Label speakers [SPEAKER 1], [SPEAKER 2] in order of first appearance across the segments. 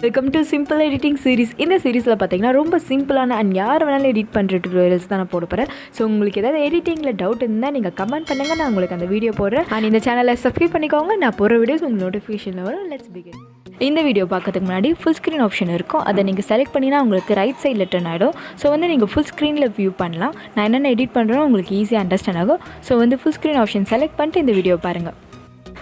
[SPEAKER 1] Welcome to simple editing series. இந்த சீரிஸில் பார்த்தீங்கன்னா ரொம்ப சிம்பிளான அண்ட் யார் வேணாலும் எடிட் பண்ணுற டுட்டோரியல்ஸ் தான் நான் போட போகிறேன். ஸோ உங்களுக்கு ஏதாவது எடிட்டிங்கில் டவுட் இருந்தால் நீங்கள் கமெண்ட் பண்ணுங்கள், நான் உங்களுக்கு அந்த வீடியோ போடுறேன். அண்ட் இந்த சேனலை சப்ஸ்கிரைப் பண்ணிக்கோங்க, நான் போகிற வீடியோஸ் உங்களுக்கு நோட்டிஃபிகேஷனில் வரும். Let's begin. இந்த வீடியோ பார்க்கறதுக்கு முன்னாடி ஃபுல் ஸ்க்ரீன் ஆப்ஷன் இருக்கும், அதை நீங்கள் செலக்ட் பண்ணினா உங்களுக்கு ரைட் சைடில் டர்ன் ஆகிடும். ஸோ நீங்கள் ஃபுல் ஸ்க்ரீனில் வியூ பண்ணலாம். நான் என்னென்ன எடிட் பண்ணுறேன்னு உங்களுக்கு ஈஸியாக அண்டர்ஸ்டாண்ட் ஆகும். So full screen option select பண்ணிட்டு இந்த வீடியோ பாருங்கள்.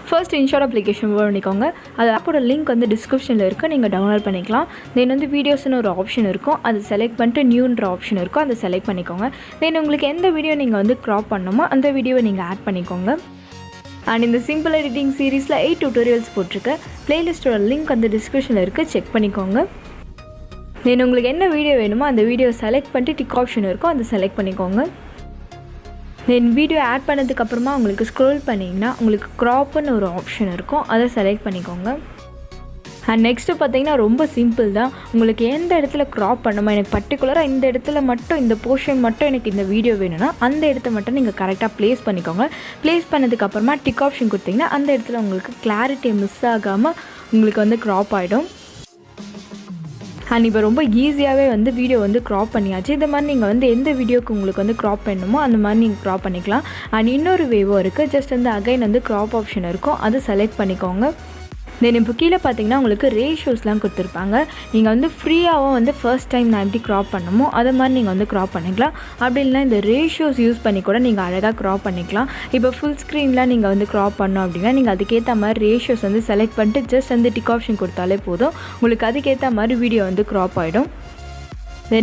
[SPEAKER 1] ஃபர்ஸ்ட் INSHOT அப்ளிகேஷன் ஓப்பன் பண்ணிக்கோங்க. அது ஆப்போட லிங்க் டிஸ்கிரிப்ஷனில் இருக்குது, நீங்கள் டவுன்லோட் பண்ணிக்கலாம். தென் வீடியோஸ்னு ஒரு ஆப்ஷன் இருக்கும், அது செலக்ட் பண்ணிட்டு நியூன்ற ஆப்ஷன் இருக்கும், அதை செலக்ட் பண்ணிக்கோங்க. தென் உங்களுக்கு எந்த வீடியோ நீங்கள் க்ராப் பண்ணணுமோ அந்த வீடியோவை நீங்கள் ஆட் பண்ணிக்கோங்க. அண்ட் இந்த சிம்பிள் எடிட்டிங் சீரீஸில் 8 டியூட்டோரியல்ஸ் போட்டிருக்கேன். பிளேலிஸ்ட்டோட லிங்க் டிஸ்கிரிப்ஷனில் இருக்குது, செக் பண்ணிக்கோங்க. தென் உங்களுக்கு என்ன வீடியோ வேணுமோ அந்த வீடியோ செலக்ட் பண்ணிட்டு டிக் ஆப்ஷன் இருக்கும், அதை செலக்ட் பண்ணிக்கோங்க. தென் வீடியோ ஆட் பண்ணதுக்கப்புறமா உங்களுக்கு ஸ்க்ரோல் பண்ணிங்கன்னா உங்களுக்கு க்ராப்னு ஒரு ஆப்ஷன் இருக்கும், அதை செலக்ட் பண்ணிக்கோங்க. அண்ட் நெக்ஸ்ட்டு பார்த்தீங்கன்னா ரொம்ப சிம்பிள் தான். உங்களுக்கு எந்த இடத்துல க்ராப் பண்ணணுமோ, எனக்கு பர்டிகுலராக இந்த இடத்துல மட்டும் இந்த போர்ஷன் மட்டும் எனக்கு இந்த வீடியோ வேணும்னா அந்த இடத்த மட்டும் நீங்கள் கரெக்டாக ப்ளேஸ் பண்ணிக்கோங்க. ப்ளேஸ் பண்ணதுக்கப்புறமா டிக் ஆப்ஷன் கொடுத்தீங்கன்னா அந்த இடத்துல உங்களுக்கு கிளாரிட்டி மிஸ் ஆகாமல் உங்களுக்கு க்ராப் ஆகிடும். அண்ட் இப்போ ரொம்ப ஈஸியாகவே வீடியோ க்ராப் பண்ணியாச்சு. இந்த மாதிரி நீங்கள் எந்த வீடியோக்கு உங்களுக்கு க்ராப் பண்ணணுமோ அந்த மாதிரி நீங்கள் க்ராப் பண்ணிக்கலாம். அண்ட் இன்னொரு வேவோ இருக்குது, ஜஸ்ட் அகைன் க்ராப் ஆப்ஷன் இருக்கும், அதை செலக்ட் பண்ணிக்கோங்க. தென் இப்போ கீழே பார்த்தீங்கன்னா உங்களுக்கு ரேஷியோஸ்லாம் கொடுத்துருப்பாங்க. நீங்கள் ஃப்ரீயாகவும் ஃபர்ஸ்ட் டைம் நான் எப்படி க்ராப் பண்ணணுமோ அதை மாதிரி நீங்கள் க்ராப் பண்ணிக்கலாம். அப்படி இல்லைனா இந்த ரேஷியோஸ் யூஸ் பண்ணி கூட நீங்கள் அழகாக க்ராப் பண்ணிக்கலாம். இப்போ ஃபுல் ஸ்க்ரீனில் நீங்கள் க்ராப் பண்ணோம் அப்படின்னா நீங்கள் அதுக்கேற்ற மாதிரி ரேஷியோஸ் செலக்ட் பண்ணிட்டு ஜஸ்ட் டிக் ஆப்ஷன் கொடுத்தாலே போதும், உங்களுக்கு அதுக்கேற்ற மாதிரி வீடியோ க்ராப் ஆகிடும்.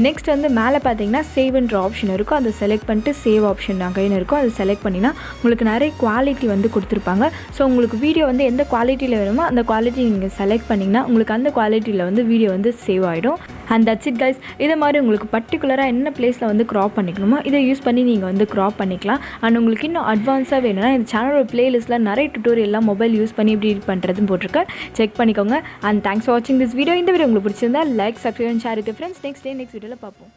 [SPEAKER 1] நெக்ஸ்ட் மேலே பார்த்தீங்கன்னா சேவ்ன்ற ஆப்ஷன் இருக்கும், அதை செலக்ட் பண்ணிட்டு சேவ் ஆப்ஷன் அகைன் இருக்கும், அதை செலக்ட் பண்ணினா உங்களுக்கு நிறைய குவாலிட்டி கொடுத்துருப்பாங்க. ஸோ உங்களுக்கு வீடியோ எந்த குவாலிட்டியில் வேணுமோ அந்த குவாலிட்டி நீங்கள் செலக்ட் பண்ணிங்கன்னா உங்களுக்கு அந்த குவாலிட்டியில் வீடியோ சேவ் ஆகிடும். And that's it guys. இதை மாதிரி உங்களுக்கு பர்டிகுலராக என்ன பிளேஸில் க்ராப் பண்ணிக்கணுமோ இதை யூஸ் பண்ணி நீங்கள் க்ராப் பண்ணிக்கலாம். அண்ட் உங்களுக்கு இன்னும் அட்வான்ஸாக வேணும்னா இந்த சேனலோட பிளேலிஸ்ட்டில் நிறைய டுட்டோரியல்லாம் மொபைல் யூஸ் பண்ணி எப்படி எடிட் பண்ணுறதுன்னு போட்டிருக்கேன், செக் பண்ணிக்கோங்க. அண்ட் தேங்க்ஸ் ஃபார் வாட்சிங் திஸ் வீடியோ. இந்த வீடியோ உங்களுக்கு பிடிச்சிருந்தா like, subscribe and share with friends. Next வீடியோவில் பார்ப்போம்.